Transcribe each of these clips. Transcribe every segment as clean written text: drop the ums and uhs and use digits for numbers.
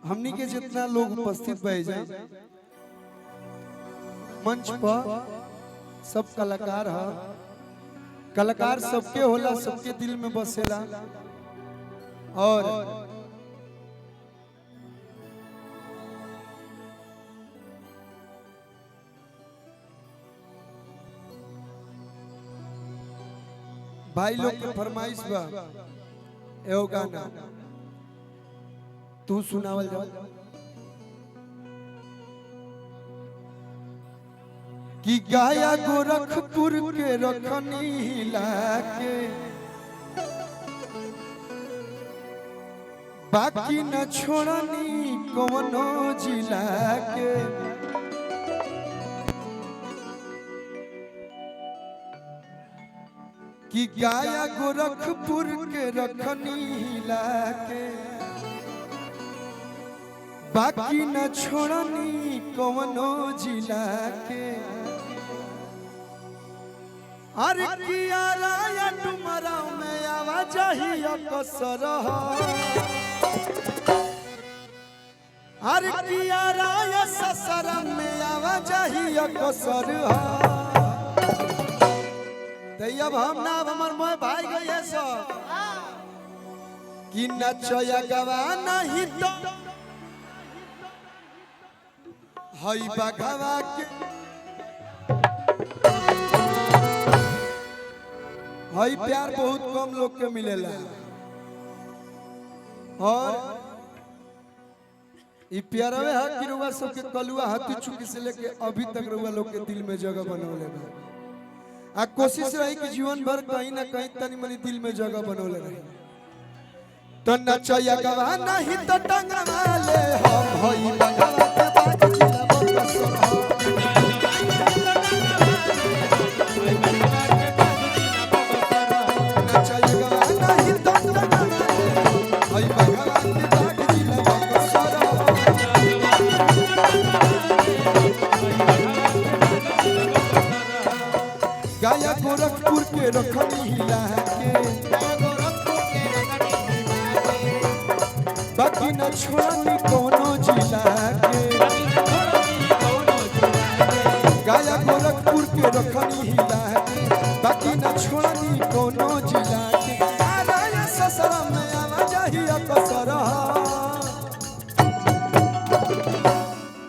हमनी के जितना लोग उपस्थित भए जा मंच पर सब कलाकार है। कलाकार सबके होला, सबके दिल में बसेला। और भाई लोग के फरमाइश बा एगो गाना तू सुनावल जा कि गाया गोरखपुर के रखनी लाके बाकी न छोड़नी कवनो जिला के। कि गाया गोरखपुर के रखनी लाके बाकी न छोड़नी कवनो जिला के। अरे किया राया डुमरा में आवाजाही अकसर। अरे किया राया ससर में आवाजाही अकसर। अब हम ना हमर मोय भाई गए सब कि नचया गवाना ही तो हई बघवा के हई प्यार बहुत कम लोग के मिलेला। और ई प्यारवे है कि रुआ सब के कलुआ हाथी चुकी से लेके अभी तक रुआ लोग के दिल में जगह बनौले बा। आ कोशिश रही कि जीवन भर कहीं ना कहीं तनी मनी दिल में जगह बनौले रही। तो नचया गवाना ही तो टंगवा ले हम हई बघवा के बात जिला बकसर। नचया गवाना ही तो टंगवा ले हई बघवा के बात जिला बकसर। गाया गोरखपुर के रखनी लाके बाकी न छोड़नी कोनो जिला के। गाया गोरखपुर के रखनी लाके बाकी न छोड़नी कोनो जिला के। राया ससरा में आवाजाही अकसर।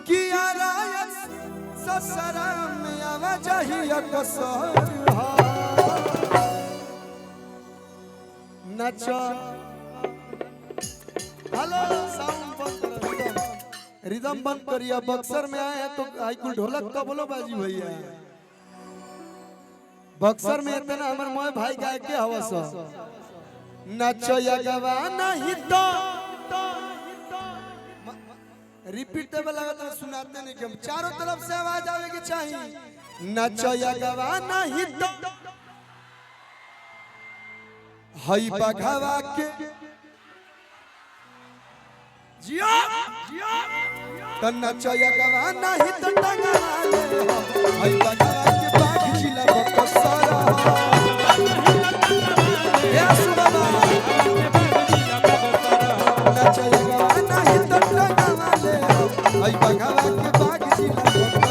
किया राया ससरा में आवाजाही अकसर। नचा हेलो साउंड बंद कर, रिदम बंद करिए। बक्सर में आए हैं तो आई कुल ढोलक तो बोलो बाजी भैया। बक्सर में इतना हमर मोय भाई गाय के हवस नचया गवाना ही तो रिपीटेबल लगा सुनाते नहीं कि चारों तरफ से आवाज आवे की चाहिए। नचया गवाना ही तो हई बघवा के जियो तो नचया गवाना ही तो टंगवा ले हई बघवा के बाग जिला बकसर। ए सुबाबा नचया गवाना ही तो टंगवा ले हई बघवा के बाग जिला बकसर।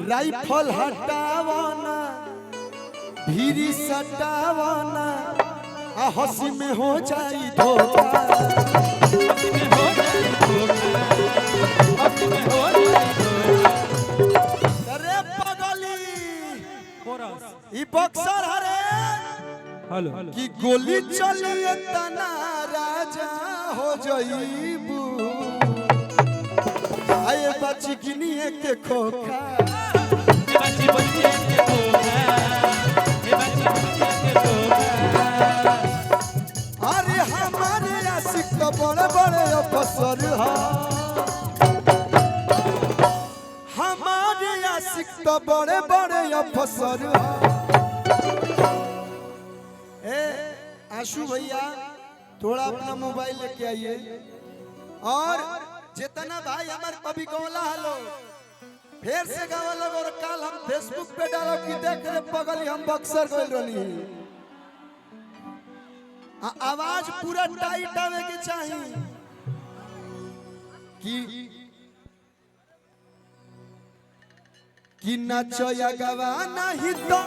राइफल हटावना भीरी सटावना आ हंसी में हो जाई धोखा। अरे पगली ई बक्सर हरे हेलो कि गोली चलिए तना राजा हो जाइबू आए बची गिनिए के खोखा बच्ची बच्ची के खोखा बच्ची के खोखा अरे हमारे आशिक तो बड़े बड़े अफसर हा हमारे आशिक तो बड़े बड़े अफसर हा ए आशु भैया थोड़ा अपना मोबाइल लेके आइए और जितना भाई हमारे कभी गौला हलो फिर से गावा लोग और कल हम फेसबुक पे डालो कि देख रे पगली हम बक्सर गइल रहनी आवाज पूरा टाइट आवे के चाहिए कि नचया गवा नहीं तो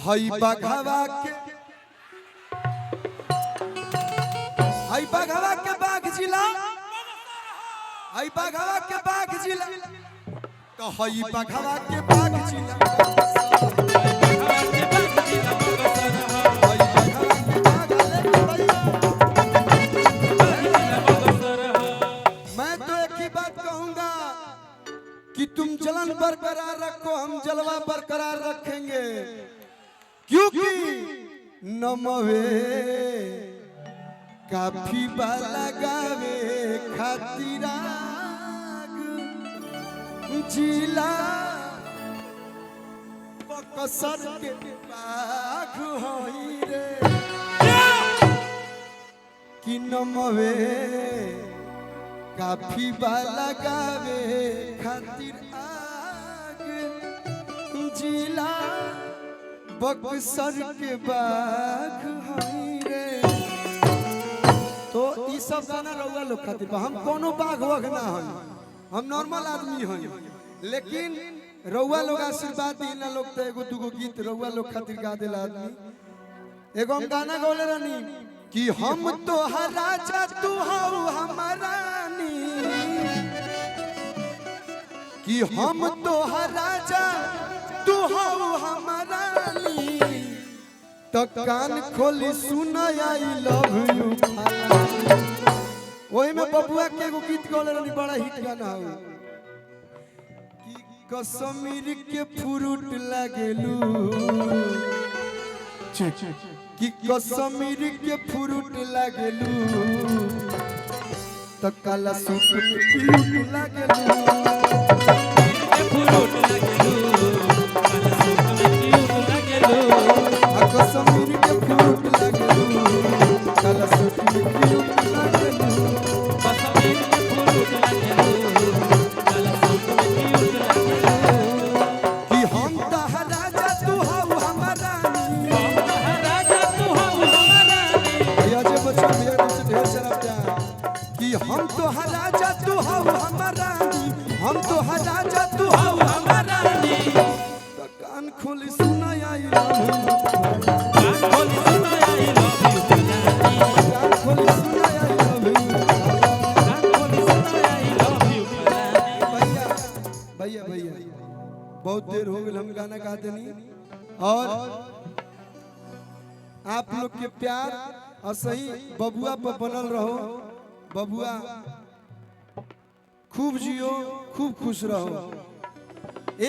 हई बघवा के बाघ जिला हई बघवा के बाघ जिला तो हई बघवा के बाघ जिला मैं तो एक ही बात कहूंगा कि तुम जलन बरकरार रखो हम जलवा बरकरार रखेंगे क्योंकि नमवे काफी बाला गावे खातिरा जिला बक्सर के बाघ होई रे कि नमवे काफी बाला गावे खातिर आग जिला बक्सर के बाघ होई रे तो ई सब गाना रउआ लोग खातिर हम कोनो बाघ वघ ना हई हम नॉर्मल आदमी हई लेकिन रउआ लोग आशीर्वाद दीना लोग तो एगो दुगो गीत रउआ लोग खातिर गा देला आदमी एगो हम गाना गौले रहनी कि हम तो राजा तू हऊ हमारा कि हम तो राजा तू हऊ हमारा तो कान खोली सुन आई लव यू वही में बबुआ के एगो गीत गौले रहनी बड़ा हिट गाना हो कि कश्मीर के फ्रूट लागेलू कि कश्मीर के फ्रूट लागेलू तो काला सूट में क्यूट लागेलू फ्रूट लागेलू काला सूट में क्यूट लागेलू कश्मीर के फ्रूट लागेलू काला सूट में क्यूट लागेलू कश्मीर के फ्रूट लागेलू काला सूट में क्यूट लागेलू कि हम तो राजा तू हऊ हमारा राजा तू हऊ हमारा भैया जे बच्चा भैया से ढेर सारा प्यार कि हम तो राजा तू हऊ हमारा हम तो राजा तू हऊ हमारा तो कान खोली सुना आई लव यू कान खोली सुना आई लव यू कान खोली सुना आई लव यू कान खोली सुना आई लव यू भैया भैया भैया बहुत देर हो गई हम गाना गाते नहीं और आप लोग के प्यार और सही बबुआ पर बनल रहो बबुआ खूब जियो खूब खुश रहो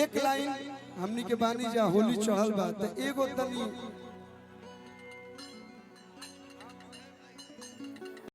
एक लाइन हमनी के बानी जा होली चढ़ल बा तो एगो तनी